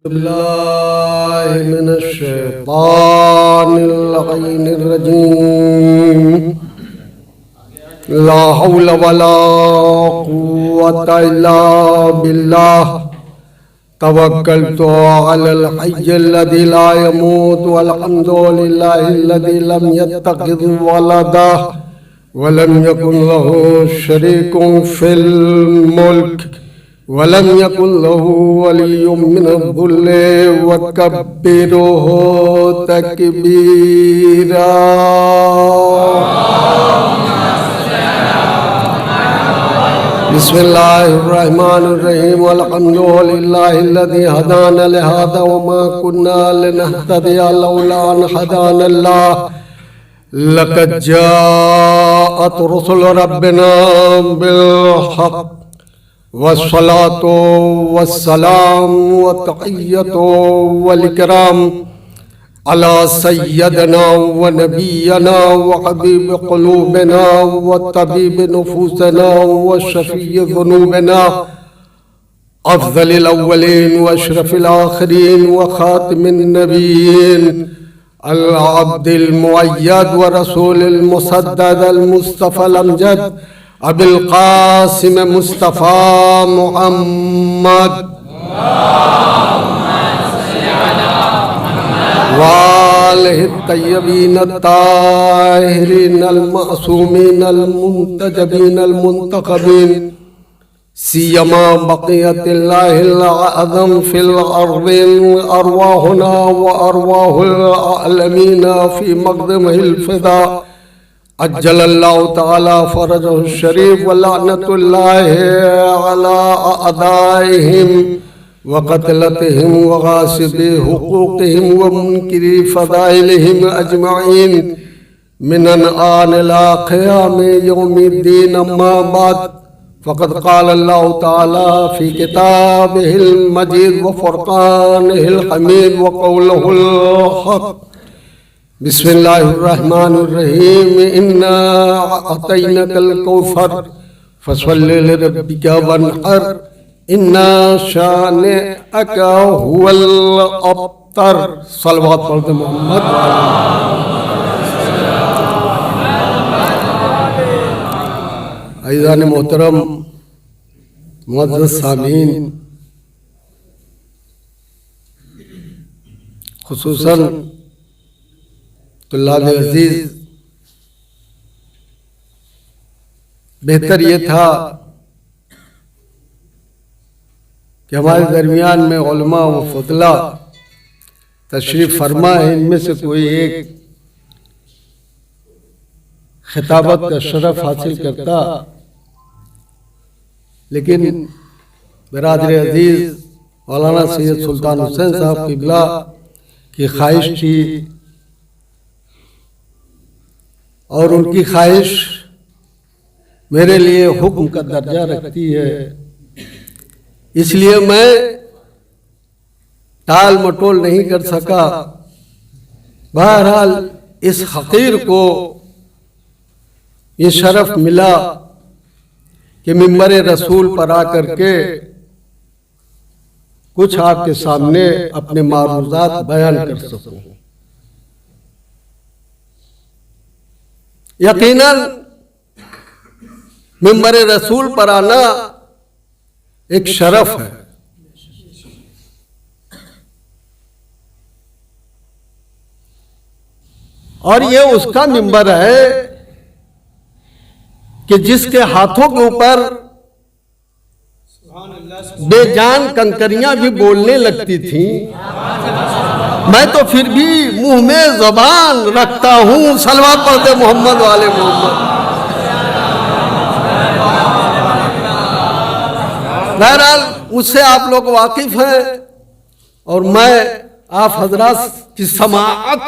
बिल्लाहि मिनश्शैतानिर्रजीम। ला हौला वला कुव्वता इल्ला बिल्लाह। तवक्कलतु अलल हय्यिल्लज़ी ला यमूत वल हम्दुलिल्लाहिल्लज़ी लम यत्तखिज़ वलदा वलम यकुन लहू शरीकुन फिल मुल्क वलम यकुन लहू वलिय्युम मिनज़-ज़ुल्ली वकब्बिरहू तकबीरा। बिस्मिल्लाहिर्रहमानिर्रहीम। अल्हम्दुलिल्लाहिल्लज़ी हदाना लिहाज़ा वमा कुन्ना लिनहतदिया लौला अन हदानल्लाह। लक़द जाअत रुसुलु रब्बिना बिल-हक़्क़ वस्सलातु वस्सलाम वतहिय्यतु वल-इकराम अला सय्यदना व नबियना व हबीब क़ुलूबिना व तबीब नुफूसना व शफ़ीअ ज़ुनूबिना अफ़ज़लिल अव्वलीन व अशरफिल आख़िरीन व ख़ातिमिन नबिय्यीन अल अब्दिल मुअय्यद व रसूलिल मुसद्दद अल मुस्तफ़ल अमजद अबिल क़ासिम मुस्तफ़ा मुहम्मद वालिहि तय्यबीन ताहिरीन अल मासूमीन अल मुंतजबीन अल मुंतखबीन सियमा बक़ियतिल्लाहिल अज़म फिल अर्ज़ि अरवाहुना व अरवाहुल आलमीना फ़ी मक़दमिहिल फ़िदा अज्जलल्लाहु तआला फ़रजहु शरीफ व लअनतुल्लाहि अला अअदाइहिम व क़त्लतिहिम व गासिबी हुक़ूक़िहिम व मुनकिरी फ़दाइलिहिम अजमईन मिनन आन इला क़ियामि यौमिद्दीन। अम्मा बाद फ़क़द क़ाल अल्लाहु तआला फ़ी किताबिहिल मजीद व फ़ुरक़ानिहिल हमीद व क़ौलिहिल हक़्क़। बिस्मिल्लाहिर्रहमानिर्रहीम। इन्ना अतैनाकल कौसर फसल्लि लिरब्बिका वन्हर इन्ना शानिअका हुवल अब्तर। सलवात पढ़ दे मोहम्मद। अज़ीज़ान मोहतरम मुअज़्ज़ज़ सामीन, खुसूसन तुल्लाब अज़ीज़, बेहतर ये था कि हमारे दरमियान में उलमा व फुदला तशरीफ़ फरमा है। इनमें से कोई एक खिताबत का शरफ हासिल करता, लेकिन बिरादर अजीज़ मौलाना सैयद सुल्तान हुसैन साहब क़िबला की ख्वाहिश थी और उनकी ख्वाहिश मेरे लिए हुक्म का दर्जा रखती है, इसलिए मैं टाल मटोल नहीं कर सका। बहरहाल इस हक़ीर को ये शरफ मिला कि मिंबर रसूल पर आकर के कुछ आपके सामने अपने मारूज़ात बयान कर सकूं। यकीनन मिंबर रसूल पर आना एक शरफ है, और ये उसका मिंबर है कि जिसके हाथों के ऊपर बेजान कंकरियां भी बोलने लगती थीं, मैं तो फिर भी मुंह में ज़बान रखता हूं। सलवात पढ़ दे मोहम्मद वाले मोहम्मद। बहरहाल उससे आप लोग वाकिफ हैं और मैं आप हजरात की समाअत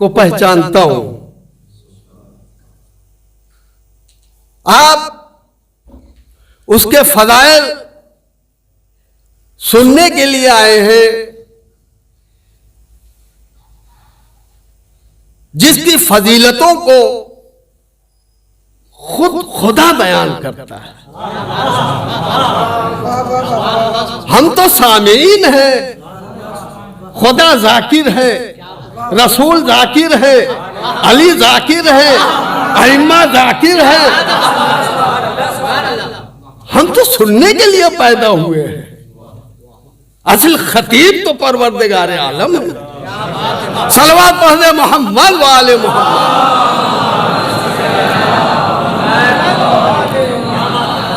को पहचानता हूं। आप उसके फज़ाइल सुनने के लिए आए हैं, जिसकी फजीलतों को खुद खुदा बयान करता है। हम तो सामीन हैं, खुदा जाकिर है, रसूल जाकिर है, अली जाकिर है, अइम्मा जाकिर है। हम तो सुनने के लिए पैदा हुए हैं। असल खतीब तो परवरदिगार आलम है। सलवात पढ़ने मोहम्मद वाले मोहम्मद।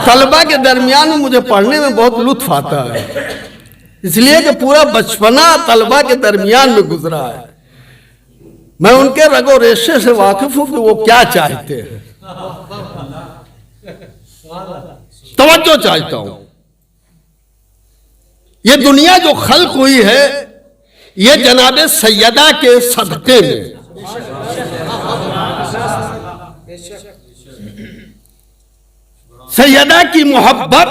तलबा के दरमियान में मुझे पढ़ने में बहुत लुत्फ आता है, इसलिए कि पूरा बचपना तलबा के दरमियान में गुजरा है। मैं उनके रगो रेशे से वाकिफ हूं कि वो क्या चाहते हैं। तवज्जो चाहता हूं। ये दुनिया जो खल्क हुई है ये जनाबे सैयदा के सदक़े में। सैयदा की मोहब्बत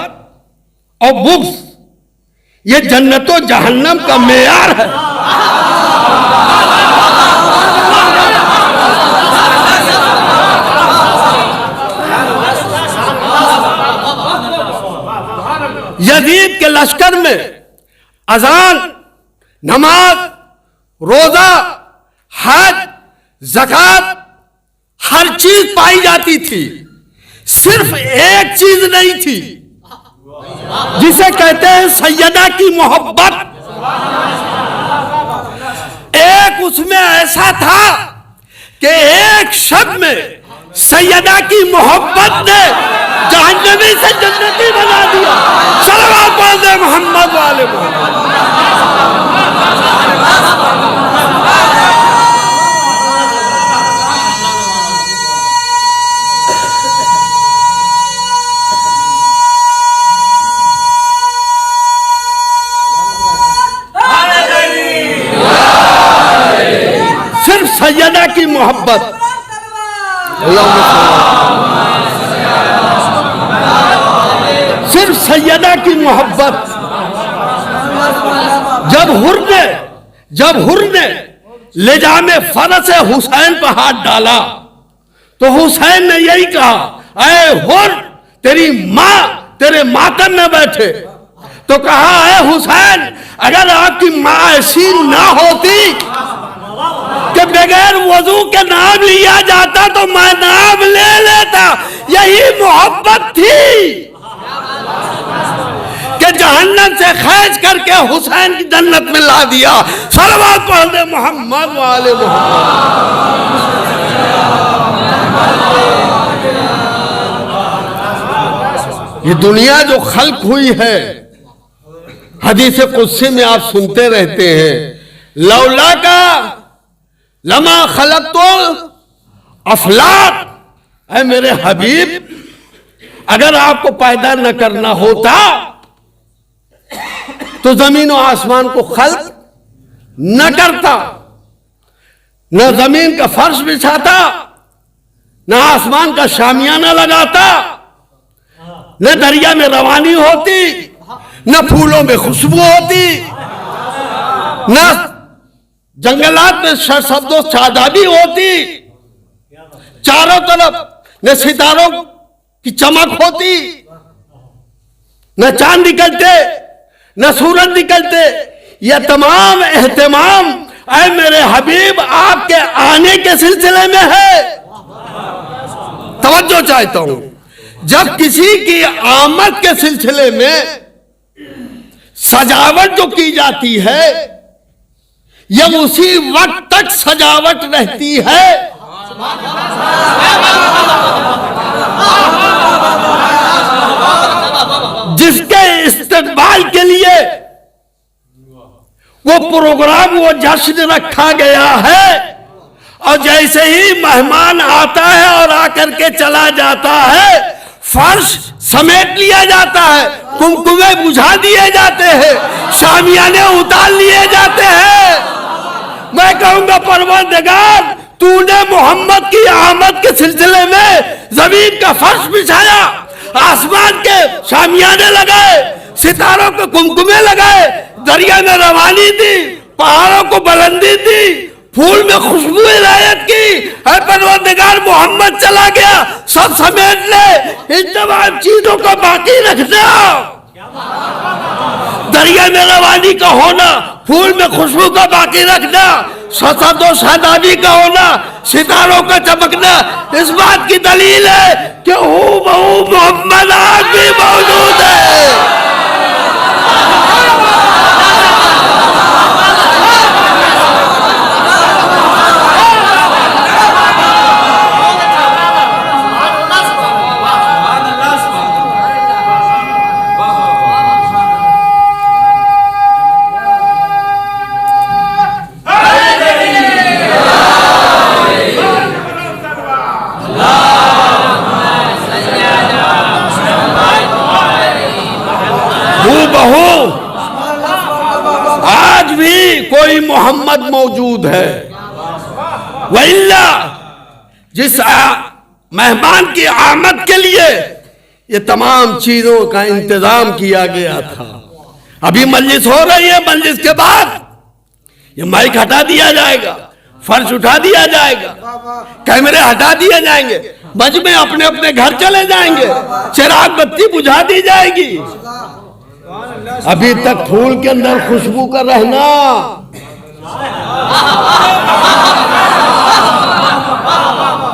और बुग़्ज़ ये जन्नतो जहन्नम का मेयार है। यजीद के लश्कर में अजान, नमाज, रोजा, हज, ज़कात हर चीज पाई जाती थी। सिर्फ एक चीज नहीं थी जिसे कहते हैं सैयदा की मोहब्बत। एक उसमें ऐसा था कि एक शब्द में सैयदा की मोहब्बत ने जहन्नमी से जन्नती बना दिया। सल्लल्लाहु अलैहि मोहम्मद वाले मोहम्मद। सिर्फ सैयदा की मोहब्बत। सिर्फ सैयदा की मोहब्बत। जब हुर ने लेजामे फरस हुसैन पर हाथ डाला तो हुसैन ने यही कहा, ऐ हुर तेरी माँ तेरे मातम में बैठे। तो कहा, ऐ हुसैन अगर आपकी माँ ऐसी ना होती कि बगैर वजू के नाम लिया जाता तो मैं नाम ले लेता। यही मोहब्बत थी कि जहन्नम से खींच करके हुसैन की जन्नत में ला दिया। सल्लल्लाहु अलैहि मोहम्मद वाले मोहम्मद। ये दुनिया जो खल्क हुई है, हदीस कुदसी में आप सुनते रहते हैं, लौला का लमा खलक़तुल अफलाक। ऐ मेरे हबीब अगर आपको पैदा न करना होता तो जमीन और आसमान को खल्क न करता, न जमीन का फर्श बिछाता, न आसमान का शामियाना लगाता, न दरिया में रवानी होती, न फूलों में खुशबू होती, न जंगलात में शब्दों शादाबी होती, चारों तरफ न सितारों की चमक होती, न चांद निकलते, न सूरज निकलते। यह तमाम एहतमाम ऐ मेरे हबीब आपके आने के सिलसिले में है। तवज्जो चाहता हूं। जब किसी की आमद के सिलसिले में सजावट जो की जाती है यह उसी वक्त तक सजावट रहती है जिसके इस्तकबाल के लिए वो प्रोग्राम, वो जश्न रखा गया है। और जैसे ही मेहमान आता है और आकर के चला जाता है, फर्श समेट लिया जाता है, कुमकुमे बुझा दिए जाते हैं, शामियाने उतार लिए जाते हैं। मैं कहूंगा परवरदिगार तूने मोहम्मद की आमद के सिलसिले में जमीन का फर्श बिछाया, आसमान के शामियाने लगाए, सितारों को कुमकुमे लगाए, दरिया में रवानी दी, पहाड़ों को बुलंदी दी, फूल में खुशबू इनायत की। है परवरदिगार मोहम्मद चला गया, सब समेट ले, इन तमाम चीजों को बाकी रखना। दरिया में रवानी का होना, फूल में खुशबू का बाकी रखना, सतत और शादाबी का होना, सितारों का चमकना, इस बात की दलील है कि हूबहू मोहम्मद आज भी मौजूद है। आज भी कोई मोहम्मद मौजूद है। वइल्ला जिस मेहमान की आमद के लिए ये तमाम चीजों का इंतजाम किया गया था। अभी मजलिस हो रही है, मजलिस के बाद ये माइक हटा दिया जाएगा, फर्श उठा दिया जाएगा, कैमरे हटा दिए जाएंगे, मजमे अपने अपने घर चले जाएंगे, चिराग बत्ती बुझा दी जाएगी। अभी तक फूल के अंदर खुशबू का रहना,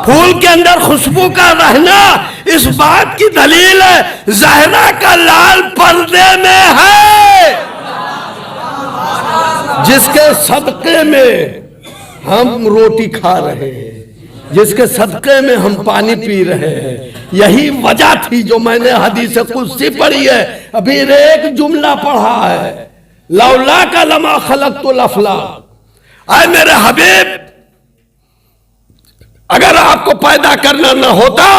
फूल के अंदर खुशबू का रहना इस बात की दलील है ज़हरा का लाल पर्दे में है, जिसके सदके में हम रोटी खा रहे हैं, जिसके सदके में हम पानी पी रहे हैं। यही वजह थी जो मैंने हदीस कुदसी पढ़ी है, अभी एक जुमला पढ़ा है, लौला का लमा खलक तो लफला। आए मेरे हबीब, अगर आपको पैदा करना न होता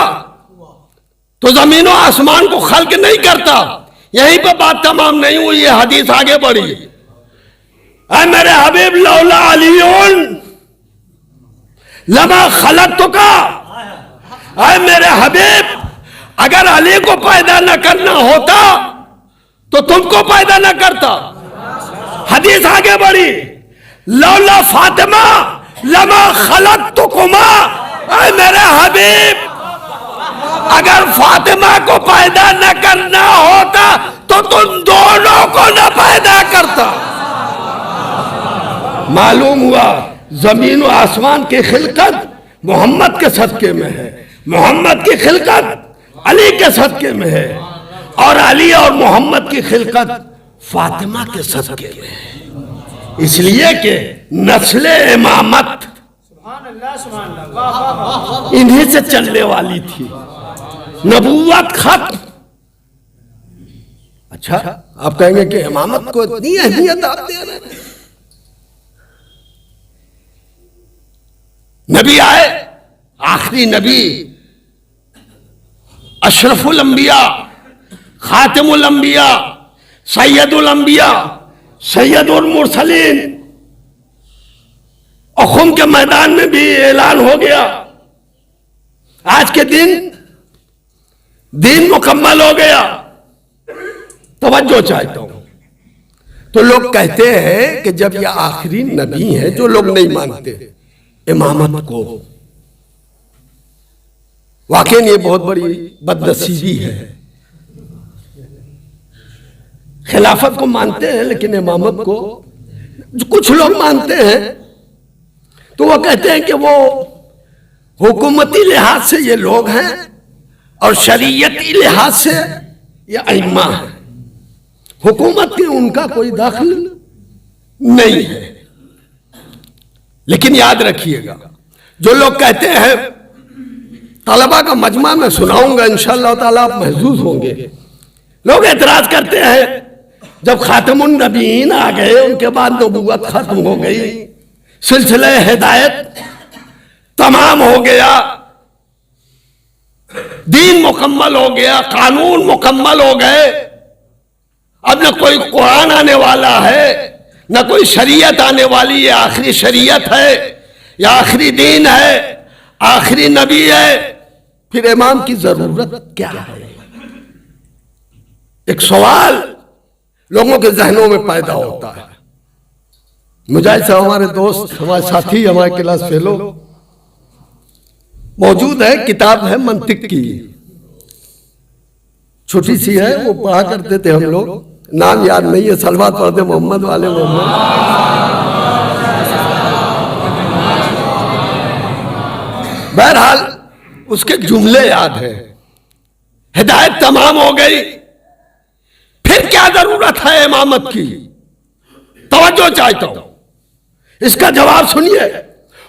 तो जमीन और आसमान को खल्क नहीं करता। यहीं पर बात तमाम नहीं हुई, ये हदीस आगे बढ़ी। आए मेरे हबीब, लौला अलीउन लमा खलक तो का, आए मेरे हबीब, अगर अली को पैदा न करना होता तो तुमको पैदा न करता। हदीस आगे बढ़ी, लौला फातिमा लमा खलक तो कुमा, आए मेरे हबीब, अगर फातिमा को पैदा न करना होता तो तुम दोनों को न पैदा करता। मालूम हुआ जमीन और आसमान की खिलकत मोहम्मद के सदके में है, मोहम्मद की खिलकत अली के सदके में है, और अली और मोहम्मद की खिलकत फातिमा के सदके में है। इसलिए कि नस्ले इमामत इन्हीं से चलने वाली थी, नबूवत खत्म। अच्छा, आप कहेंगे कि इमामत को इतनी अहमियत आप दे रहे हैं। नबी आए, आखिरी नबी, अशरफुल अंबिया, खातिमुल अंबिया, सैयदुल अंबिया, सैयदुल मुरसलीन, और खुम के मैदान में भी ऐलान हो गया, आज के दिन मुकम्मल हो गया। तवज्जो चाहता हूं। तो लोग कहते हैं कि जब यह आखिरी नबी है, जो लोग नहीं मानते इमामत को, वाकई ये बहुत बड़ी बदनसीबी है। खिलाफत को मानते हैं लेकिन इमामत को जो कुछ लोग मानते हैं तो वो कहते हैं कि वो हुकूमती लिहाज से ये लोग हैं और शरीयती लिहाज से ये अइम्मा है। हुकूमत में उनका कोई दखल नहीं है। लेकिन याद रखिएगा, जो लोग कहते हैं, तलबा का मजमा में सुनाऊंगा इंशाअल्लाह ताला, आप महसूस होंगे। लोग एतराज करते हैं जब खातमुन नबीन आ गए, उनके बाद नबूवत खत्म हो गई, सिलसिले हिदायत तमाम हो गया, दीन मुकम्मल हो गया, कानून मुकम्मल हो गए, अब न कोई कुरान आने वाला है न कोई शरीयत आने वाली, ये आखिरी शरीयत है, या आखिरी दीन है, आखिरी नबी है, फिर इमाम की जरूरत क्या है? एक सवाल लोगों के जहनों में पैदा होता है। मुजाहिद साहब हमारे दोस्त, हमारे साथी, हमारे क्लास फेलो मौजूद है, किताब है मंतिक की, छोटी सी है, वो पढ़ा करते थे हम लोग, नाम याद नहीं है, सलवात पढ़ते मोहम्मद वाले मोहम्मद। बहरहाल उसके जुमले याद है, हिदायत तमाम हो गई, फिर क्या जरूरत है इमामत की? तवज्जो चाहता हूं, इसका जवाब सुनिए।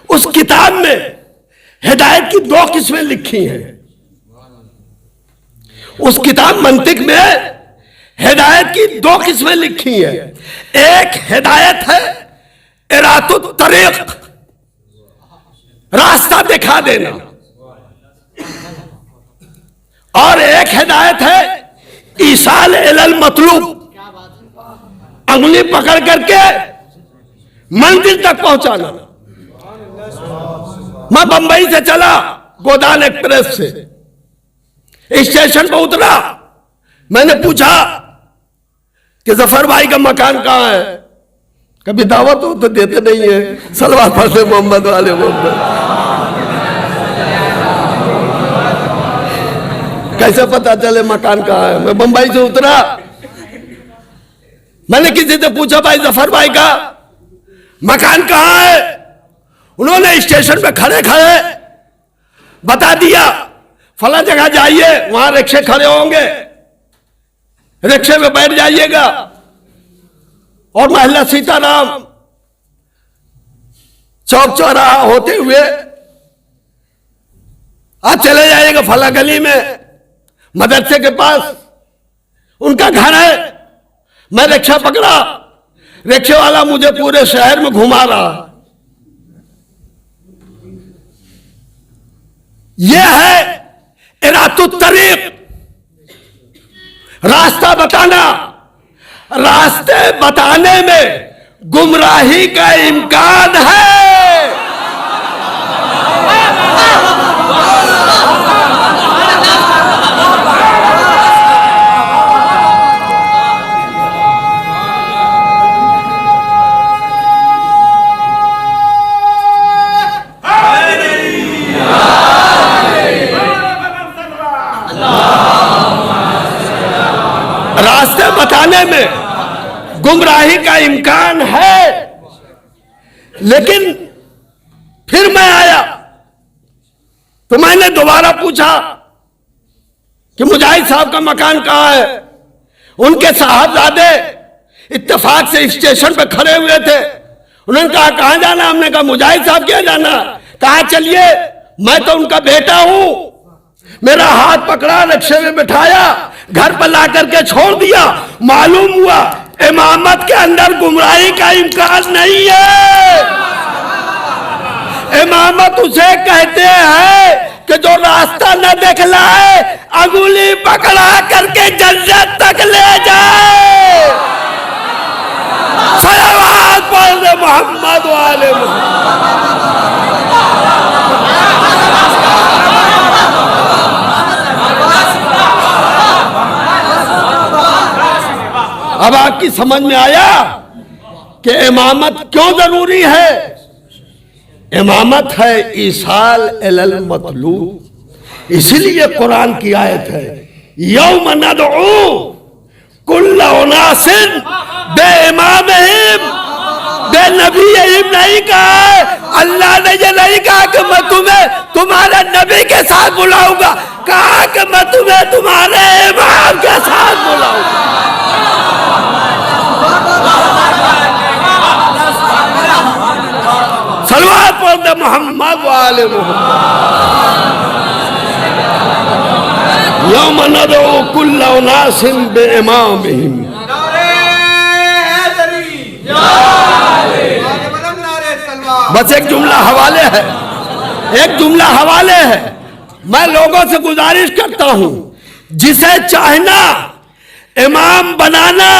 उस किताब में हिदायत की 2 किस्में लिखी हैं। उस किताब मंतिक में हिदायत की 2 किस्में लिखी हैं। एक हिदायत है इरातुत तरीक, रास्ता दिखा देना, और एक हिदायत है ईसाल इलल मतलूब, अंगुली पकड़ करके मंजिल तक पहुंचाना। मैं बंबई से चला गोदान एक्सप्रेस से, स्टेशन पर उतरा, मैंने पूछा कि जफर भाई का मकान कहां है? कभी दावत हो तो देते नहीं है, सलवार पढ़ते मोहम्मद वाले मोहम्मद। कैसे पता चले मकान कहां है? मैं बंबई से उतरा, मैंने किसी से पूछा भाई जफर भाई का मकान कहां है? उन्होंने स्टेशन पे खड़े खड़े बता दिया, फला जगह जाइए, वहां रिक्शे खड़े होंगे, रिक्शे में बैठ जाइएगा और मोहल्ला सीताराम चौक चौराहा होते हुए आज चले जाइएगा फला गली में, मदरसे के पास उनका घर है। मैं रिक्शा पकड़ा, रिक्शे वाला मुझे पूरे शहर में घुमा रहा। यह है इरातुत तरीक, रास्ता बताना। रास्ते बताने में गुमराही का इम्कान है। रास्ते बताने में गुमराही का इम्कान है। लेकिन फिर मैं आया तो मैंने दोबारा पूछा कि मुजाहिद साहब का मकान कहां है? उनके साहबजादे इत्तेफाक से स्टेशन पे खड़े हुए थे। उन्होंने कहा कहां जाना? हमने कहा मुजाहिद साहब क्या जाना? कहा चलिए, मैं तो उनका बेटा हूं। मेरा हाथ पकड़ा, रिक्शे में बिठाया, घर पर ला करके छोड़ दिया। मालूम हुआ इमामत के अंदर गुमराही का इम्कान नहीं है। इमामत उसे कहते हैं कि जो रास्ता न दिखलाए, अंगुली पकड़ा करके जन्नत तक ले जाए। सलावत पढ़ मोहम्मद वाले अब आपकी समझ में आया कि इमामत क्यों जरूरी है? इमामत है ईसाल इलल मतलूब। इसलिए कुरान की आयत है यौम नदउ कुल्ल उनासिन बिइमामिहिम, बेनबीहिम नहीं कहा। अल्लाह ने ये नहीं कहा कि मैं तुम्हें तुम्हारे नबी के साथ बुलाऊंगा, कहा कि मैं तुम्हें तुम्हारे इमाम के साथ बुलाऊंगा। सलवात पढ़ते मोहम्मद वाले मोहम्मद। यौम नदउ कुल्ल उनासिन बिइमामिहिम। बस एक जुमला हवाले है, एक जुमला हवाले है। मैं लोगों से गुजारिश करता हूं, जिसे चाहना इमाम बनाना,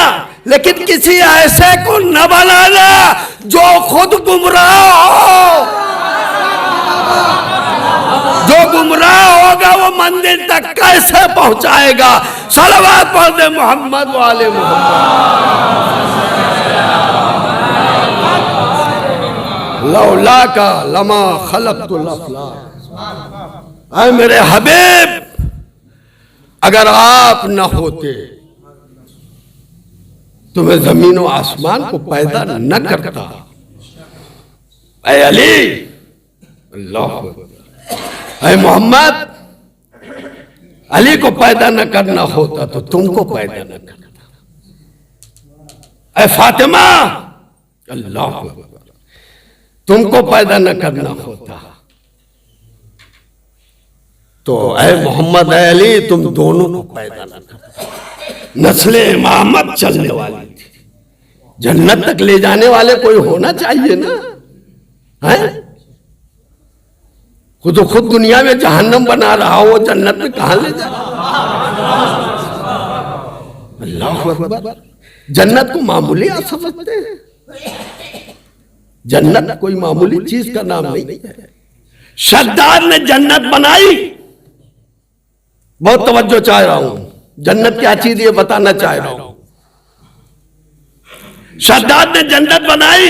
लेकिन किसी ऐसे को न बनाना जो खुद गुमराह हो। जो गुमराह होगा वो मंदिर तक कैसे पहुंचाएगा? सलवात पढ़ दे मोहम्मद वाले मोहम्मद। लौला का लमा खलक़तुल अफ़लाक। ऐ मेरे हबीब, अगर आप न होते तुम्हें जमीन और आसमान को पैदा न करता। ऐ अली, अल्लाह, ऐ मोहम्मद, अली को पैदा न करना होता तो तुमको पैदा न करता। ऐ फातिमा, अल्लाह, तुमको पैदा न करना होता तो ऐ मोहम्मद, ऐ अली, तुम दोनों को पैदा न करता। नस्ले इमामत चलने वाली थी, जन्नत तक ले जाने वाले कोई होना चाहिए ना, है? खुद दुनिया में जहन्नम बना रहा हो, वो जन्नत में कहां ले जा? अल्लाह अकबर। जन्नत को मामूली आप समझते हैं? जन्नत कोई मामूली चीज का नाम नहीं है। शद्दाद ने जन्नत बनाई। बहुत तवज्जो चाह रहा हूं, जन्नत क्या चीज ये बताना चाह रहा हूं। शद्दाद ने जन्नत बनाई,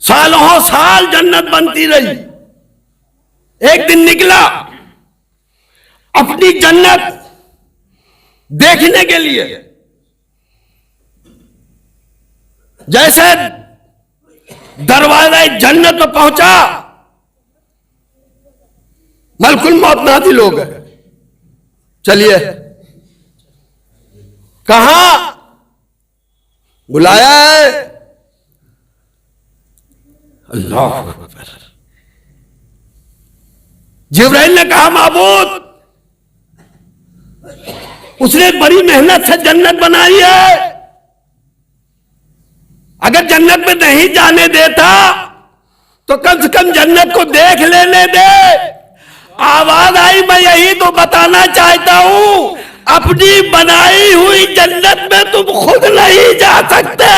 सालों साल जन्नत बनती रही। एक दिन निकला अपनी जन्नत देखने के लिए। जैसे दरवाजा जन्नत में पहुंचा, मलकुल मौत नाज़िल हो गए। चलिए, कहां बुलाया है? अल्लाह अकबर। जिब्राइल ने कहा, माबूद, उसने बड़ी मेहनत से जन्नत बनाई है, अगर जन्नत में नहीं जाने देता तो कम से कम जन्नत को देख लेने दे। आवाज आई, मैं यही तो बताना चाहता हूं, अपनी बनाई हुई जन्नत में तुम खुद नहीं जा सकते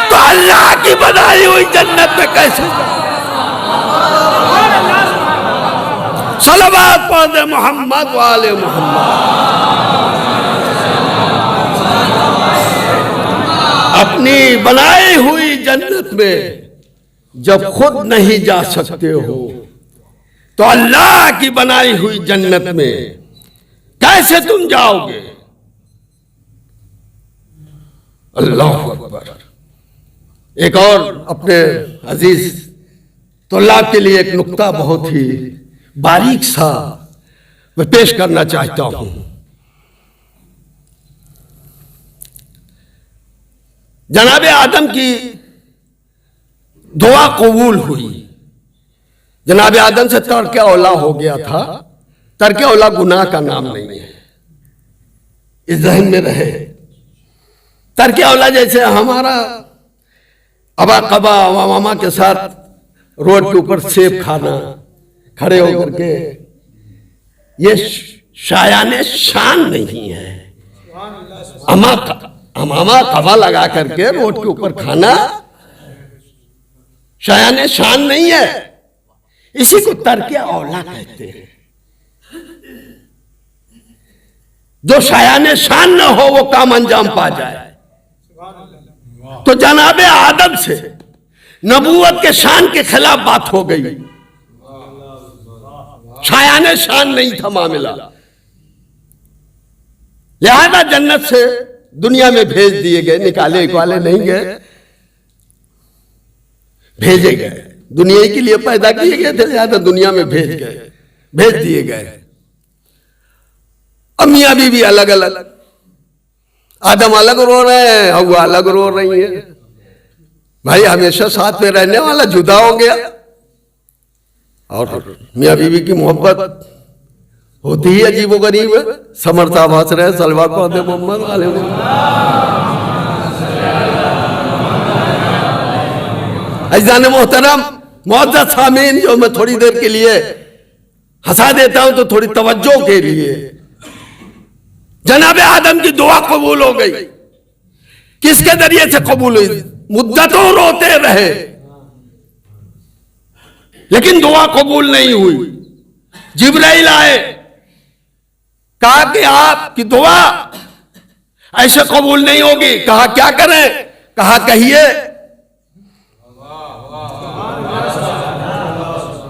तो अल्लाह की बनाई हुई जन्नत में कैसे? सलवात पढ़ दे मोहम्मद वाले मोहम्मद। अपनी बनाई हुई जन्नत में जब खुद नहीं जा सकते हो तो अल्लाह की बनाई हुई जन्नत में कैसे तुम जाओगे? अल्लाह अकबर। एक और अपने अजीज तुल्लाब के लिए एक नुक्ता बहुत ही बारीक सा मैं पेश करना चाहता हूं। जनाबे आदम की दुआ कबूल हुई। जनाबे आदम से तर्क औला हो गया था। तर्क औला गुनाह का नाम नहीं है, इस ज़हन में रहे। तर्क औला जैसे हमारा अबा कबा मामा के साथ रोड के ऊपर सेब खाना, खड़े होकर के, ये शायाने शान नहीं है। अमामा कबा लगा करके रोड के ऊपर खाना शायाने शान नहीं है। इसी को तर्क औला कहते हैं। जो शायाने शान न हो वो काम अंजाम पा जाए। तो जनाबे आदम से नबूवत के शान के खिलाफ बात हो गई। शायाने शान नहीं था मामला, लिहाजा जन्नत से दुनिया में भेज दिए गए। निकाले वाले नहीं गए, भेजे गए। दुनिया के लिए पैदा किए गए थे, लिहाजा दुनिया में भेज दिए गए। अब मियां बीवी अलग अलग, आदम अलग रो रहे हैं, हव्वा अलग रो रही है। भाई हमेशा साथ में रहने वाला जुदा हो गया। और मियां बीवी की मोहब्बत होती ही अजीबो गरीब है। समर्थ आवाज रहे सलवा को दे मोहम्मद वाले। अज़ीज़ान मोहतरम, मुअज़्ज़ज़ सामीन, जो मैं थोड़ी देर के लिए हंसा देता हूं तो थोड़ी तवज्जो के लिए। जनाबे आदम की दुआ कबूल हो गई। किसके जरिए से कबूल हुई? मुद्दतों रोते रहे लेकिन दुआ कबूल नहीं हुई। जिब्राइल आए, कहा कि आपकी दुआ ऐसे कबूल नहीं होगी। कहा क्या करें? कहा कहिए,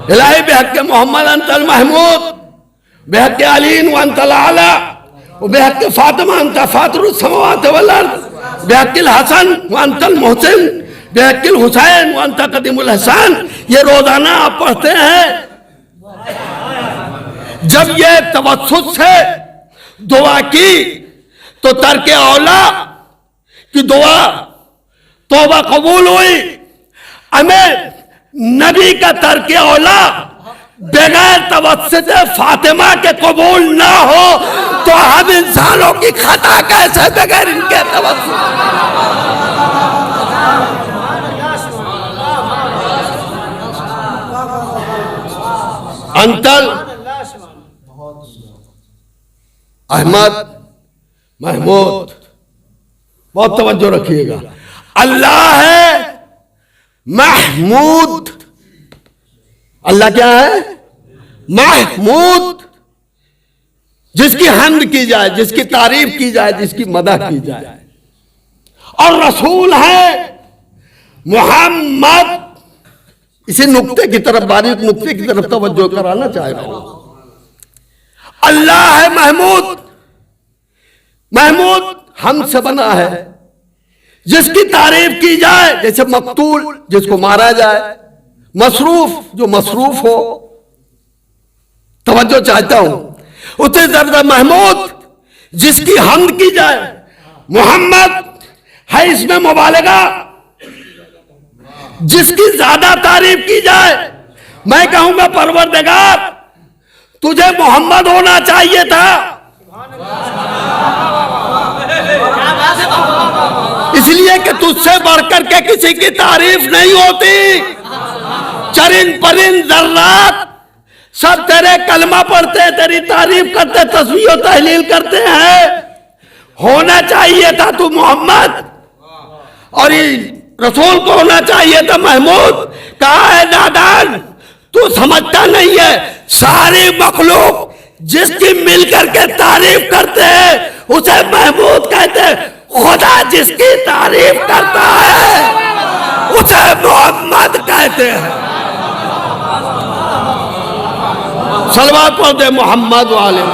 इलाही बेहक मोहम्मद अंतल महमूद बेहक अलीन व अंतल आला बेहक फातिमा अंता फातिरुस समावात वल अर्द बेहकिल हसन व अंतल मोहसिन बेहकिल हुसैन व अंता कदीमुल हसन। ये रोजाना आप पढ़ते हैं। जब ये तवस्सुत से दुआ की तो तर्क औला की दुआ तौबा कबूल हुई। हमें नबी का तर्क औला बगैर तवस्सुत फातिमा के कबूल ना हो तो हम इंसानों की खता कैसे बगैर इनके तवस्सुत। अंतल अहमद महमूद, बहुत तवज्जो रखिएगा। अल्लाह है महमूद। अल्लाह क्या है? महमूद, जिसकी हम्द की जाए, जिसकी तारीफ की जाए, जिसकी मदह की जाए। और रसूल है मोहम्मद। इसी नुक्ते की तरफ, बारीक नुक्ते की तरफ तवज्जो कराना चाह रहा हूं। अल्लाह है महमूद। महमूद हमसे बना है, जिसकी तारीफ की जाए, जैसे मकतूल जिसको मारा जाए, मसरूफ जो मसरूफ हो। तवज्जो चाहता हूं। उसे दर्जा महमूद जिसकी हम्द की जाए। मोहम्मद है इसमें मुबालगा, जिसकी ज्यादा तारीफ की जाए। मैं कहूंगा परवरदिगार तुझे मोहम्मद होना चाहिए था, इसलिए कि तुझसे बढ़कर के किसी की तारीफ नहीं होती। चरिंद परिंद जर्रात सब तेरे कलमा पढ़ते, तेरी तारीफ करते, तस्बीह और तहलील करते हैं। होना चाहिए था तू मोहम्मद, और रसूल को होना चाहिए था महमूद। कहा है नादान, तू समझता नहीं है। सारी मखलूक जिसकी मिलकर के तारीफ करते हैं उसे महमूद कहते हैं। खुदा जिसकी तारीफ करता है उसे मोहम्मद कहते हैं। सलवात पढ़ दे मोहम्मद वाले।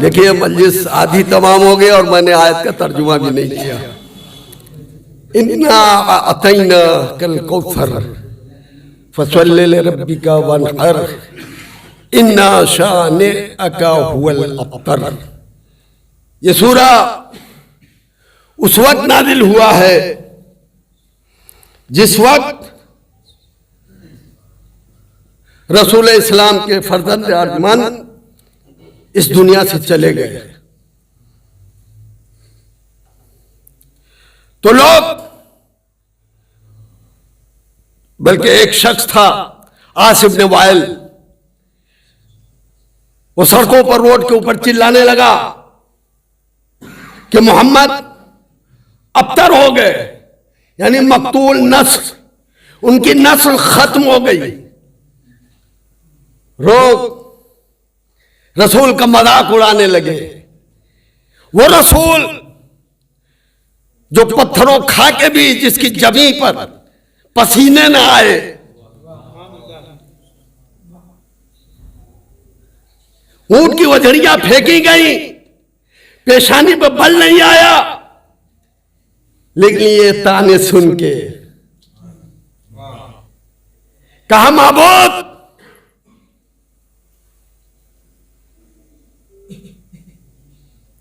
देखिए मजलिस आधी तमाम हो गई और मैंने आयत का तर्जुमा भी नहीं किया। इन्ना अतैना कल कौसर फसल्लि लिरब्बिका वन्हर इन्ना शानिअका हुवल अब्तर। ये सूरा उस वक्त नाजिल हुआ है जिस वक्त रसूल इस्लाम के फर्जंद अर्जमंद इस दुनिया से चले गए। तो लोग, बल्कि एक शख्स था आसिफ इब्न वाइल, वो सड़कों पर रोड के ऊपर चिल्लाने लगा कि मोहम्मद अबतर हो गए, यानी मकतूल नस्ल, उनकी नस्ल खत्म हो गई। लोग रसूल का मजाक उड़ाने लगे। वो रसूल जो पत्थरों खा के भी जिसकी जमी पर पसीने न आए, ऊंट की वजड़ियां फेंकी गई, पेशानी पर बल नहीं आया, लेकिन ये ताने सुन के कहा माबूद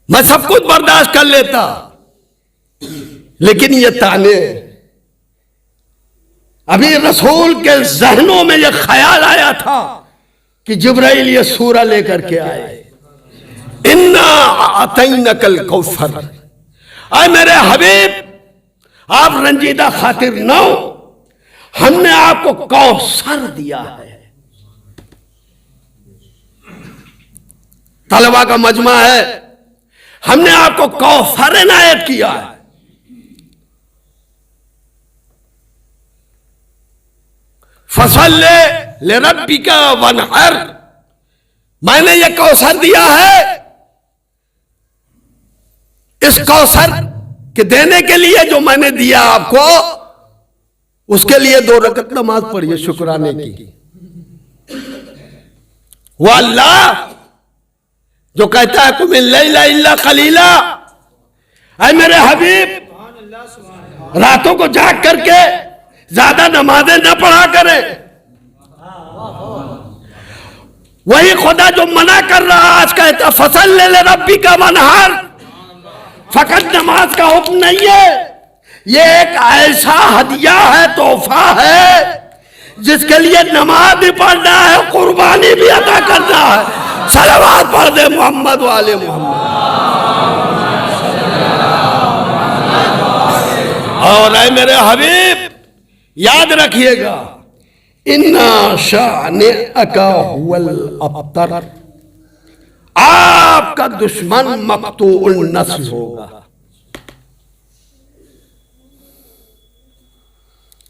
मैं सब कुछ बर्दाश्त कर लेता, लेकिन ये ताने। अभी रसूल के जहनों में यह ख्याल आया था कि जिब्राइल ये सूरा लेकर के आए, इन्ना अतैनकल कौसर। आए मेरे हबीब, आप रंजीदा खातिर न हो, हमने आपको कौसर दिया है। तलबा का मजमा है, हमने आपको कौसर इनायत किया है। फसल्ले लिरब्बिका वनहर, मैंने ये कौसर दिया है, इस कौसर के देने के लिए जो मैंने दिया आपको, उसके लिए 2 रकअत नमाज पढ़िए शुक्राने की। वो अल्लाह जो कहता है कुमिल लैला इल्ला कलीला, ऐ मेरे हबीब रातों को जाग करके ज्यादा नमाजें न पढ़ा करें। वही खुदा जो मना कर रहा आज कहता फसल ले रब्बी का वनहर, फकत नमाज का हुक्म नहीं है, ये एक ऐसा हदिया है, तोहफा है, जिसके लिए नमाज भी पढ़ना है, कुर्बानी भी अदा करना है। सलावत पढ़ दे मोहम्मद वाले मोहम्मद। और ऐ मेरे हबीब याद रखिएगा, इन्ना शानिअका हुवल अब्तर, आपका दुश्मन मक़तूउन नस्ल होगा।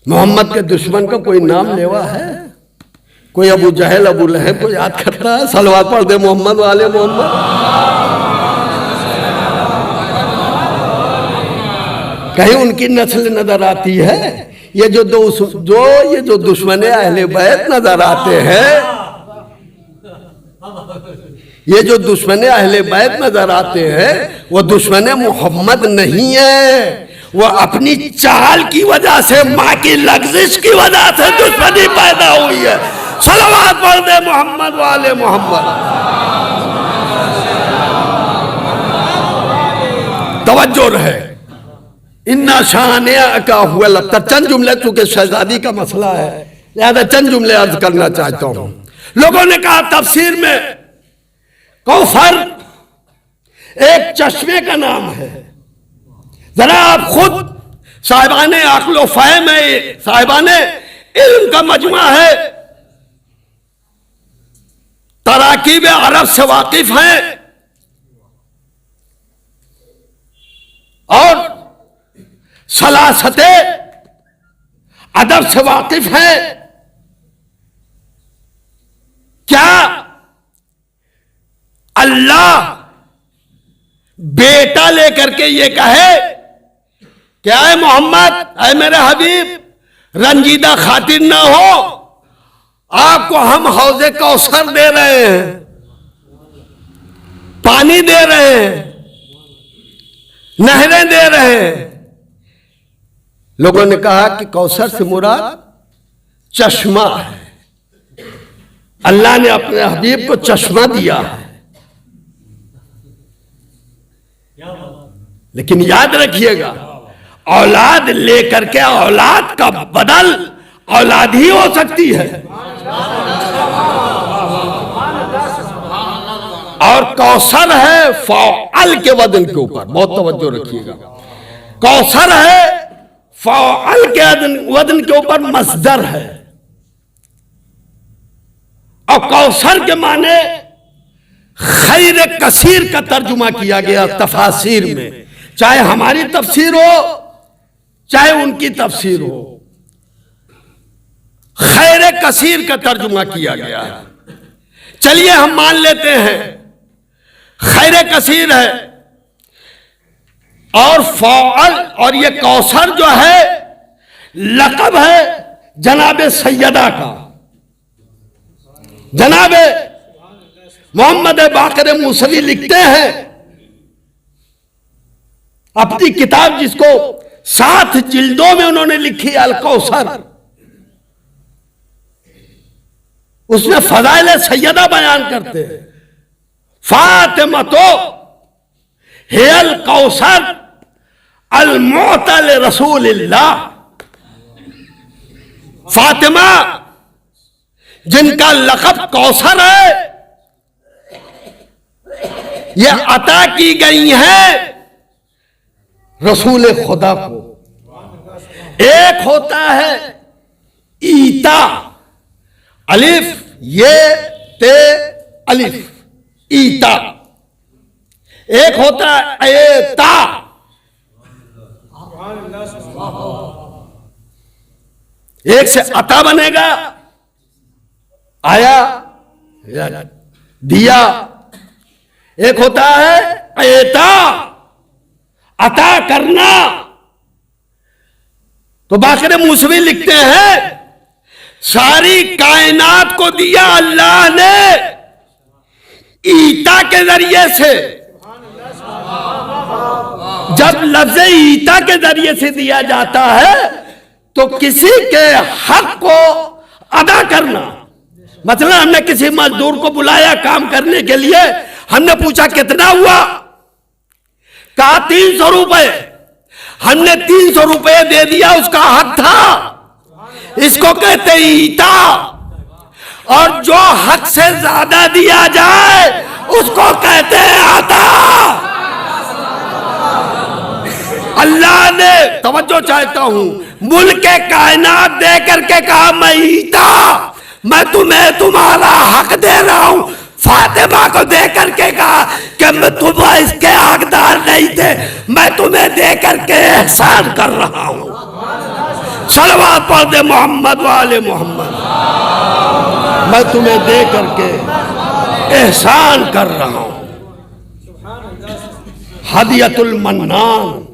मोहम्मद के दुश्मन का कोई नाम लेवा है? कोई अबू जहल अबू लहब को याद करता है? सलवात पढ़ दे मोहम्मद वाले मोहम्मद। कहीं उनकी नस्ल नजर आती है? ये जो दुश्मन अहले बैत नजर आते हैं, ये जो दुश्मन अहले बैत नजर आते हैं, वो दुश्मन मोहम्मद नहीं है, वो अपनी चाल की वजह से, माँ की लग्जिश की वजह से दुश्मनी पैदा हुई है। सलावत पढ़ दे मोहम्मद वाले मोहम्मद। तवज्जो रहे, इन्ना शानिअका हुवल अब्तर। चंद जुमले, चूंकि शहजादी का मसला है लिहाजा चंद जुमले अर्ज करना चाहता हूं। लोगों ने कहा तफसीर में कौसर एक चश्मे का नाम है। जरा आप खुद साहिबाने अक्ल व फहम है, साहिबाने इल्म का मजमा है, तराकीब अरब से वाकिफ हैं और सलासते अदब से वाकिफ हैं। क्या अल्लाह बेटा लेकर के ये कहे क्या है मोहम्मद, ऐ मेरे हबीब, रंजीदा खातिर ना हो, आपको हम हौजे कौसर दे रहे हैं, पानी दे रहे हैं, नहरें दे रहे हैं। लोगों ने कहा कि कौसर से मुराद चश्मा है। अल्लाह ने अपने हबीब को चश्मा दिया है। लेकिन याद रखिएगा, औलाद लेकर के औलाद का बदल औलाद ही हो सकती है। और कौसर है फ़ौअल के वजन के ऊपर, बहुत तवज्जो रखिएगा। कौसर है फ़ौअल के वजन के ऊपर मस्दर है। और कौसर के माने खैर कसीर का तर्जुमा किया गया तफासिर में, चाहे हमारी तफसीर हो चाहे उनकी तफसीर हो, खैर कसीर का तर्जुमा किया गया है। चलिए हम मान लेते हैं खैर कसीर है और फ़ौअल, और ये कौसर जो है लक़ब है जनाबे सैयदा का। जनाबे मोहम्मद बाकर मूसवी लिखते हैं अपनी किताब, जिसको 7 जिल्दों में उन्होंने लिखी अल कौसर, उसमें फज़ाइल सैयदा बयान करते हैं। फातिमा तो हियल कौसर अल मुअतल रसूलिल्लाह, फातिमा जिनका लक़ब कौसर है, ये अता की गई हैं रसूल खुदा को। एक होता है ईता, अलिफ ये ते अलिफ, ईता। एक होता है एता, एक से अता बनेगा, आया या दिया। एक होता है एता, अता करना। तो बाक़िर मूसवी लिखते हैं सारी कायनात को दिया अल्लाह ने ईता के जरिए से। जब लफ्ज़ ईता के जरिए से दिया जाता है तो किसी के हक को अदा करना। मतलब हमने किसी मजदूर को बुलाया काम करने के लिए, हमने पूछा कितना हुआ, कहा 300 रुपए। हमने 300 रुपए दे दिया, उसका हक था। इसको कहते ईता। और जो हक से ज्यादा दिया जाए उसको कहते हैं आता। अल्लाह ने, तवज्जो चाहता हूं, मुल्क कायनात दे करके कहा मैं ईता, मैं तुम्हें तुम्हारा हक दे रहा हूं। फातिमा को दे करके कहा कि मैं तुम इसके हकदार नहीं थे, मैं तुम्हें दे करके एहसान कर रहा हूं। सलवात पढ़ दे मोहम्मद वाले मोहम्मद। मैं तुम्हें दे करके एहसान कर रहा हूं। हदियतुल मन्नान,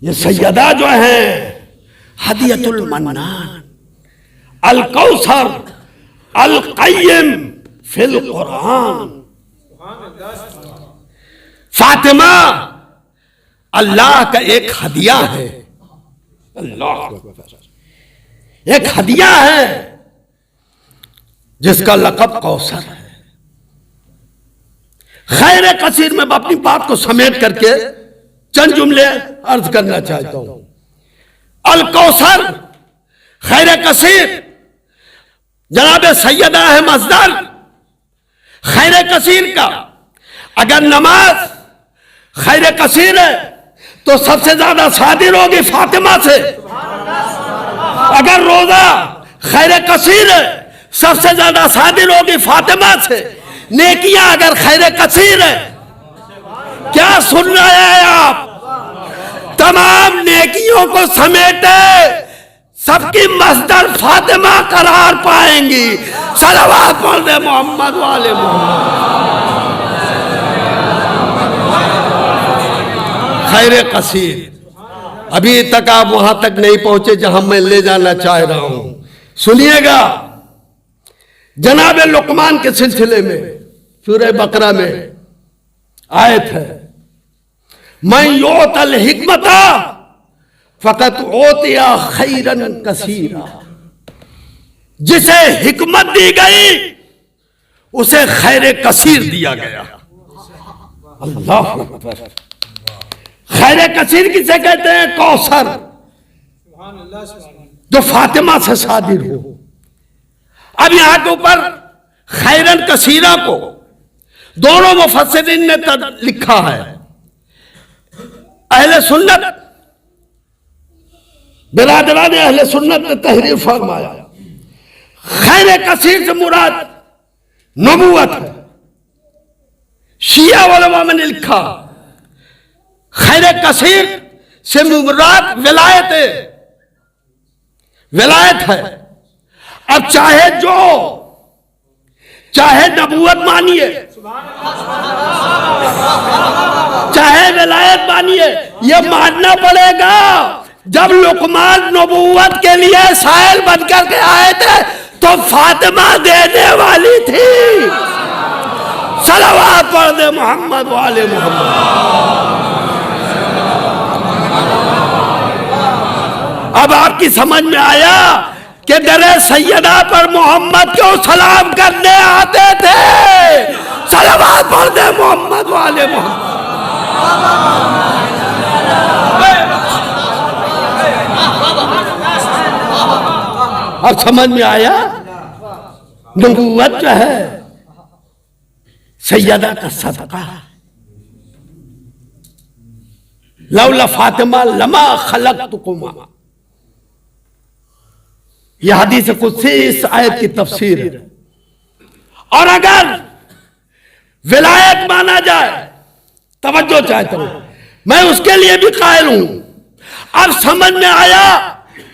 ये सैयदा जो है हदियतुल मन्नान, अल कौसर अल क़य्यिम फिल कुरान। फातिमा अल्लाह का एक हदिया है। अल्लाह एक हदिया है जिसका लक़ब कौसर है। खैर कसीर में अपनी बात को समेट करके चंद जुमले अर्ज करना चाहता हूं। अल कौसर खैर कसीर, जनाब सैयदा है मस्दर खैर कसीर का। अगर नमाज खैर कसीर है तो सबसे ज्यादा सादिर होगी फातिमा से। अगर रोजा खैर कसीर है सबसे ज्यादा सादिर होगी फातिमा से। नेकियां अगर खैर कसीर है, क्या सुन रहे हैं आप? तमाम नेकियों को समेटे सबकी मस्दर फातिमा करार पाएंगी। सलवात पढ़ दे मोहम्मद वाले मोहम्मद। खैर कसीर। अभी तक आप वहां तक नहीं पहुंचे जहां मैं ले जाना चाह रहा हूं। सुनिएगा, जनाब लुकमान के सिलसिले में सूरह बकरा में आयत है, मैं योतल हिकमता फकत ओतिया खैरन कसीरा। जिसे हिकमत दी गई उसे खैर कसीर दिया गया। अल्लाह अकबर। खैर कसीर किसे कहते हैं? कौसर, जो फातिमा से सादिर हो। अब यहां के ऊपर खैरन कसीरा को दोनों मुफस्सिरीन ने लिखा है। अहले सुन्नत बिरादरान अहले सुन्नत ने तहरीर फरमाया, खैर कसीर से मुराद नबूवत है। शिया उलमा ने लिखा खैर कसीर से मुराद विलायत है, विलायत है। अब चाहे नबूवत मानिए चाहे विलायत मानिए, ये मानना पड़ेगा। जब लुकमान नबूवत के लिए साइल बनकर के आए थे तो फातिमा देने वाली थी। सलवात पढ़ दे मोहम्मद वाले मोहम्मद। अब आपकी समझ में आया कि दरे सैयदा पर मोहम्मद क्यों सलाम करने आते थे। सलवात पढ़ दे मोहम्मद वाले मोहम्मद। अब समझ में आया, नबूवत जो है सैयदा का सदका। लौला फातिमा लमा खलक़तुकुमा। यह हदीस कुदसी इस आयत की तफसीर है। और अगर विलायत माना जाए, तवज्जो चाहता हूं, मैं उसके लिए भी कायल हूं। अब समझ में आया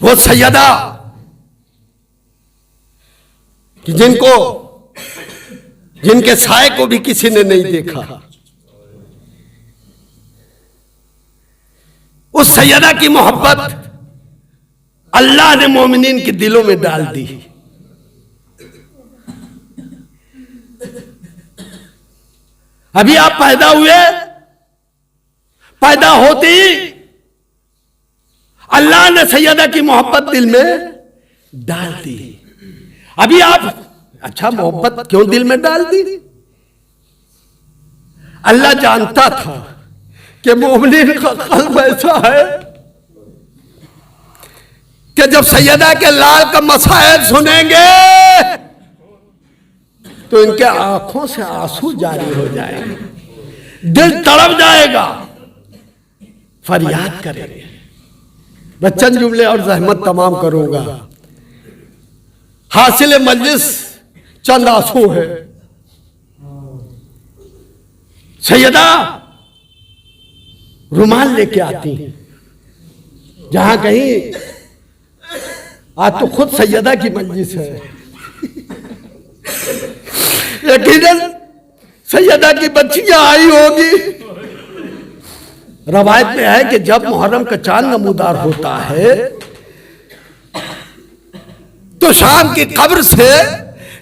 वो सैयदा कि जिनके साए को भी किसी ने नहीं देखा, उस सैयदा की मोहब्बत अल्लाह ने मोमिनीन के दिलों में डाल दी। अभी आप पैदा हुए, पैदा होते ही अल्लाह ने सैयदा की मोहब्बत दिल में डाल दी। अभी आप, अच्छा मोहब्बत क्यों दिल में डाल दी? अल्लाह जानता था कि मोमिनीन का कल्ब ऐसा है कि जब सैयदा के लाल का मसाइल सुनेंगे तो इनके आंखों से आंसू जारी हो जाएंगे, दिल तड़प जाएगा, फरियाद करेंगे। मैं चंद जुमले और ज़हमत तमाम करूंगा। हासिल मजलिस चंद आंसू है। सैयदा रुमाल लेके आती हैं जहां कहीं, आज तो खुद सैयदा की मजलिस है, यकीनन सैयदा की बच्चियां आई होगी। रवायत में है कि जब मुहर्रम का चांद नमूदार होता है तो शाम की कब्र से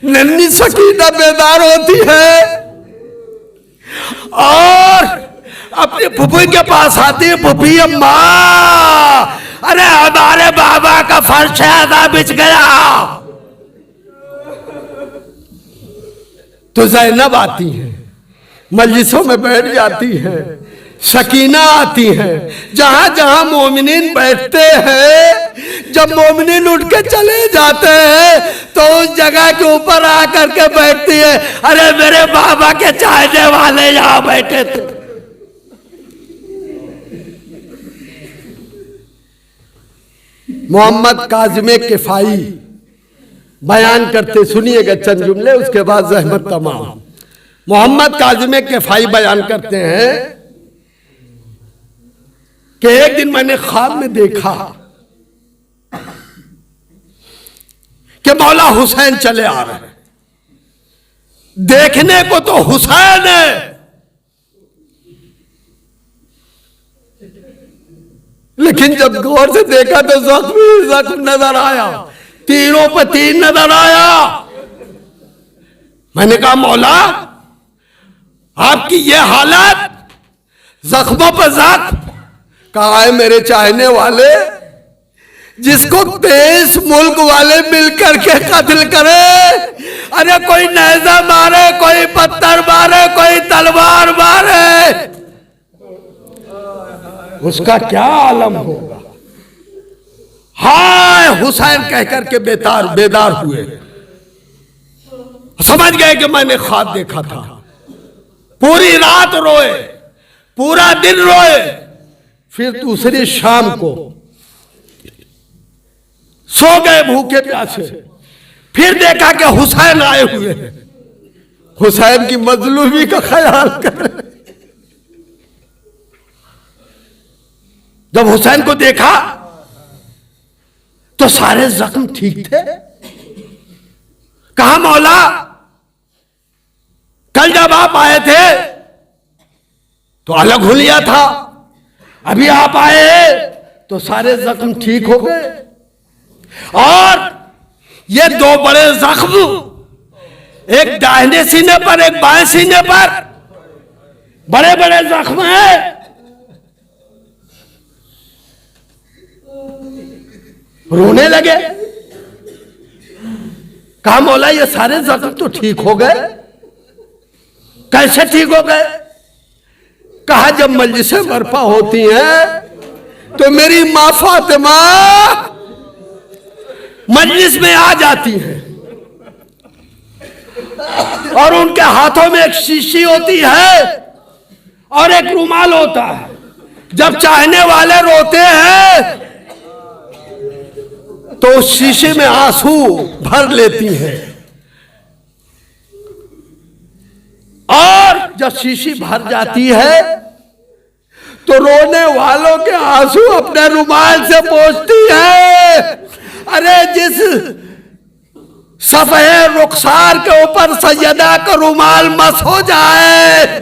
नन्ही सकीना बेदार होती है और अपने फुफी के पास आती है। फुफी अम्मा, अरे हमारे बाबा का फर्श आधा बिछ गया। तो जैनब आती है, मजलिसों में बैठ जाती है, सकीना आती है। जहां जहां मोमिनीन बैठते हैं, जब मोमिनीन उठ के चले जाते हैं तो उस जगह के ऊपर आकर के बैठती है। अरे मेरे बाबा के चाहने वाले यहां बैठे थे। मोहम्मद काज़िम किफ़ाई बयान करते, सुनिएगा चंद जुमले, उसके बाद ज़हमत तमाम। मोहम्मद काज़िम किफ़ाई बयान करते हैं कि एक दिन मैंने ख्वाब में देखा कि मौला हुसैन चले आ रहे हैं। देखने को तो हुसैन है, लेकिन जब गौर से देखा तो जख्म नजर आया, तीरों पर तीर नजर आया। मैंने कहा मौला आपकी ये हालत, जख्मों पर जख्म। कहा है मेरे चाहने वाले, जिसको 23 मुल्क वाले मिलकर के कत्ल करे, अरे कोई नेज़ा मारे, कोई पत्थर मारे, कोई तलवार मारे, उसका क्या आलम होगा। हाय हुसैन कहकर के बेदार हुए, समझ गए कि मैंने ख्वाब देखा था। पूरी रात रोए, पूरा दिन रोए। फिर दूसरी शाम को सो गए भूखे प्यासे। फिर देखा कि हुसैन आए हुए हैं। हुसैन की मजलूमी का ख्याल कर। जब हुसैन को देखा तो सारे जख्म ठीक थे। कहा मौला कल जब आप आए थे तो अलग हुलिया था, अभी आप आए तो सारे जख्म ठीक हो गए। और ये दो बड़े जख्म, एक दाहिने सीने पर, एक बाएं सीने पर, बड़े बड़े जख्म हैं। रोने लगे। कहा मौला ये सारे जख्म तो ठीक हो गए, कैसे ठीक हो गए? कहा जब मजलिसें बर्पा होती हैं तो मेरी मां फातिमा मजलिस में आ जाती है और उनके हाथों में एक शीशी होती है और एक रुमाल होता है। जब चाहने वाले रोते हैं तो उस शीशे में आंसू भर लेती हैं और जब शीशी भर जाती है तो रोने वालों के आंसू अपने रुमाल से पोंछती है। अरे जिस सफेद रुखसार के ऊपर सैयदा का रुमाल मस हो जाए,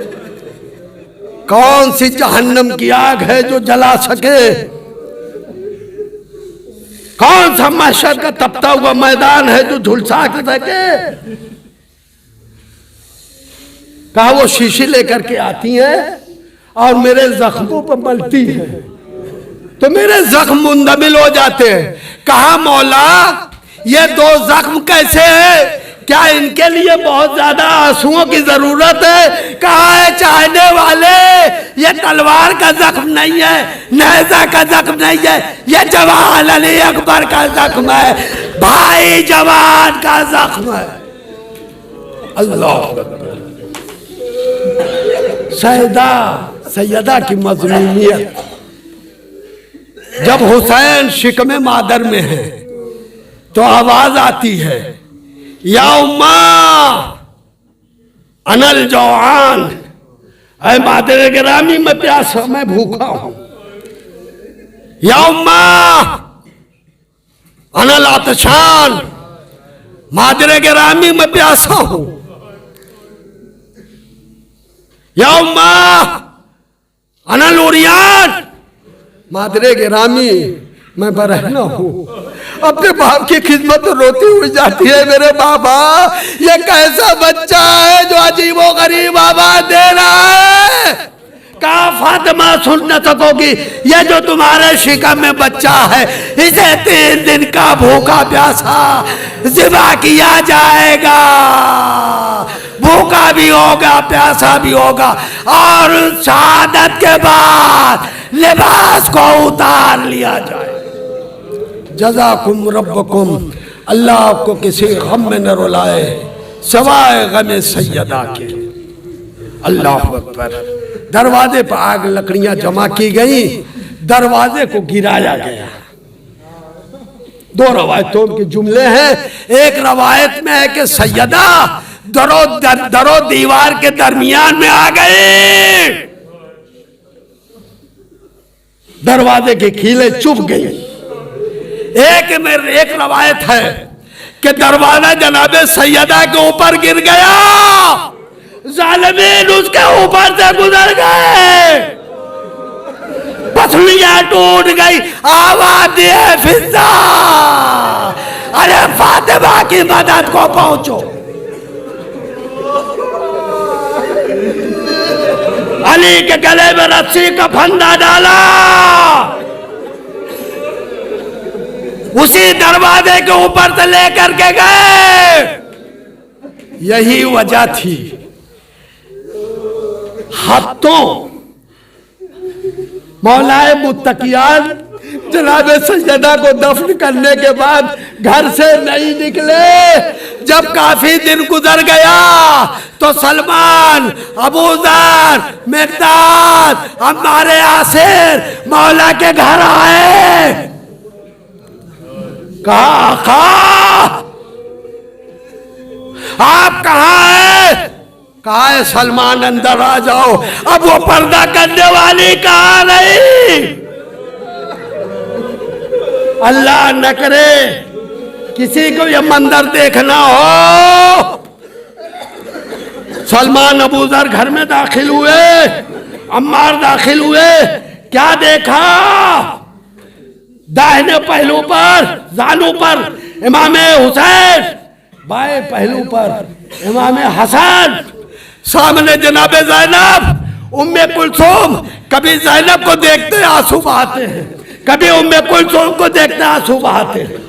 कौन सी जहन्नम की आग है जो जला सके? कौन सा महशर का तपता हुआ मैदान है जो झुलसा सके? कहा वो शीशी लेकर के आती है और मेरे जख्मों पर मलती है तो मेरे जख्म मुंदमिल हो जाते हैं। कहा मौला ये दो जख्म कैसे है? क्या इनके लिए बहुत ज्यादा आंसुओं की जरूरत है? कहा है चाहने वाले, ये तलवार का जख्म नहीं है, नेज़ा का जख्म नहीं है, ये जवान अली अकबर का जख्म है, भाई जवान का जख्म है। अल्लाह सैयदा की मज़लूमियत। जब हुसैन शिकमे मादर में है तो आवाज आती है, या उम्मा अनल जवान, ऐ मादर गिरामी मैं प्यासा, मैं भूखा हूं। या उम्मा अनल आतशान, मादर गिरामी मैं प्यासा हूं। या उम्मा अनल उरियान, मादरे गिरामी मैं बरहना हूं। अपने बाप की खिदमत रोती हुई जाती है, मेरे बाबा ये कैसा बच्चा है जो अजीबो गरीब आवाज दे रहा है? कहा फातिमा सुन न सकोगी, ये जो तुम्हारे शिकम में बच्चा है इसे 3 दिन का भूखा प्यासा ज़िबा किया जाएगा। भूखा भी होगा, प्यासा भी होगा, और शहादत के बाद लिबास को उतार लिया जाए। जज़ाकुम रब्बकुम, अल्लाह आपको किसी गम में न रुलाए सवाए गम सैयदा के। अल्लाह अकबर। दरवाजे पर आग लकड़ियां जमा की गई, दरवाजे को गिराया गया। 2 रवायतों के जुमले हैं। एक रवायत में है कि सैयदा दरो दीवार के दरमियान में आ गए, दरवाजे की कीलें चुभ गई। एक रवायत है कि दरवाजा जनाबे सैयदा के ऊपर गिर गया, जालिमीन उसके ऊपर से गुजर गए, पसलियां टूट गई, आवाज दिए फिजा, अरे फातिमा की मदद को पहुंचो। अली के गले में रस्सी का फंदा डाला, उसी दरवाजे के ऊपर से लेकर के गए। यही वजह थी हाथों मौलाए मुत्तकियान जनाबे सैयदा को दफन करने के बाद घर से नहीं निकले। जब काफी दिन गुजर गया तो सलमान, अबूजर, मिक़दाद, अम्मार यासिर मौला के घर आए। कहा आप कहाँ हैं? कहा है सलमान अंदर आ जाओ। अब वो पर्दा करने वाली कहाँ नहीं? अल्लाह न करे किसी को ये मंजर देखना हो। सलमान अबूजर घर में दाखिल हुए, अम्मार दाखिल हुए। क्या देखा? दाहिने पहलू पर, जानू पर इमाम हुसैन, बाएं पहलू पर इमाम हसन, सामने जनाबे ज़ैनब, उम्मे कुलसूम। कभी ज़ैनब को देखते आंसू बहाते हैं, कभी उम्मे कुलसूम को देखते आंसू बहाते हैं,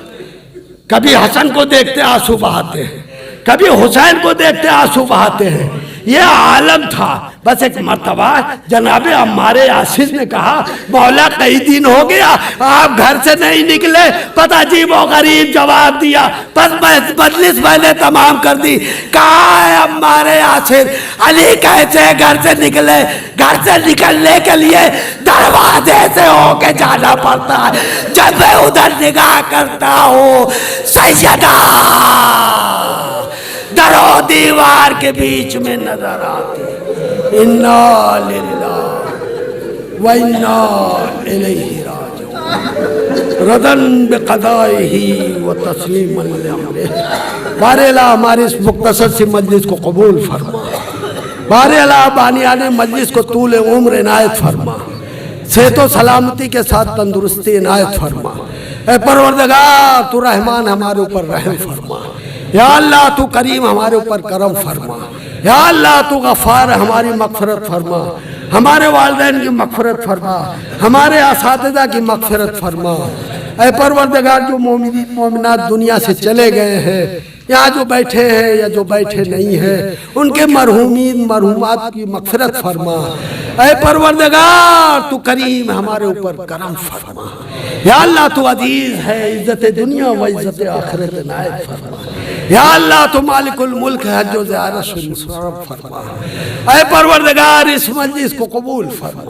कभी हसन को देखते आंसू बहाते हैं, कभी हुसैन को देखते आंसू बहाते हैं। ये आलम था। बस एक मर्तबा जनाबे अम्मार यासिर ने कहा, मौला कई दिन हो गया आप घर से नहीं निकले। पता अजीब व गरीब जवाब दिया। बस मजलिस मैंने तमाम कर दी। कहा है अम्मार यासिर, अली कैसे घर से निकले? घर से निकलने के लिए दरवाजे से होके जाना पड़ता है। जब मैं उधर निगाह करता हूँ सैयदा दरो दीवार के बीच में नजर आती। इन्ना लिल्लाह व इन्ना इलैहि राजिऊन रदन बिक़दाइही व तस्लीमन लिअम्रिही। बारे अल्लाह हमारी इस मुख्तसर सी मजलिस को कबूल फरमा। बारे अल्लाह बानियाने मजलिस को तूल उम्र इनायत फरमा, सेहत व सलामती के साथ तंदुरुस्ती इनायत फरमा। ए परवरदिगार तू रहमान हमारे ऊपर रहम फरमा। या अल्लाह तू करीम हमारे ऊपर करम फरमा। या अल्लाह तू गफ़ार हमारी मग़फ़िरत फरमा, हमारे वालिदैन की मग़फ़िरत फरमा, हमारे असातिज़ा की मग़फ़िरत फरमा। ऐ परवरदिगार जो मोमिनीन मोमिनात दुनिया से चले गए हैं, यहाँ जो बैठे हैं या जो बैठे नहीं हैं, उनके मरहूमीन मरहूमात की मग़फ़िरत फरमा। ऐ परवरदिगार तू करीम हमारे ऊपर करम फरमा। या अल्लाह तू अजीज़ है, इज़्ज़त दुनिया व इज़्ज़त आखिरत इनायत फरमा। या अल्लाह तू मालिकुल मुल्क है, जो ज़ियारत से मुशर्रफ फरमा। ऐ परवरदिगार इस मजलिस को कबूल फरमा।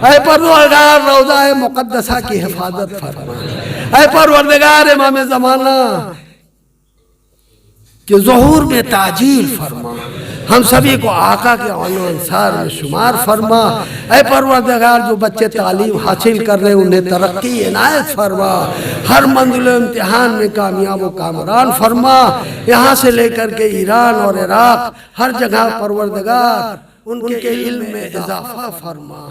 ऐ परवरदिगार रोज़ा मुक़द्दसा की हिफाजत फरमा। ऐ परवरदिगार इमाम ज़माना कि ज़ुहूर में ताजील फरमा, हम सभी को आका के अनुसार में शुमार फरमा। ऐ परवरदिगार जो बच्चे तालीम हासिल कर रहे हैं उन्हें तरक्की इनायत फरमा, हर मंजिल इम्तिहान में कामयाब व कामरान फरमा। यहाँ से लेकर के ईरान और इराक हर जगह परवरदिगार उनके इल्म में इजाफा फरमा।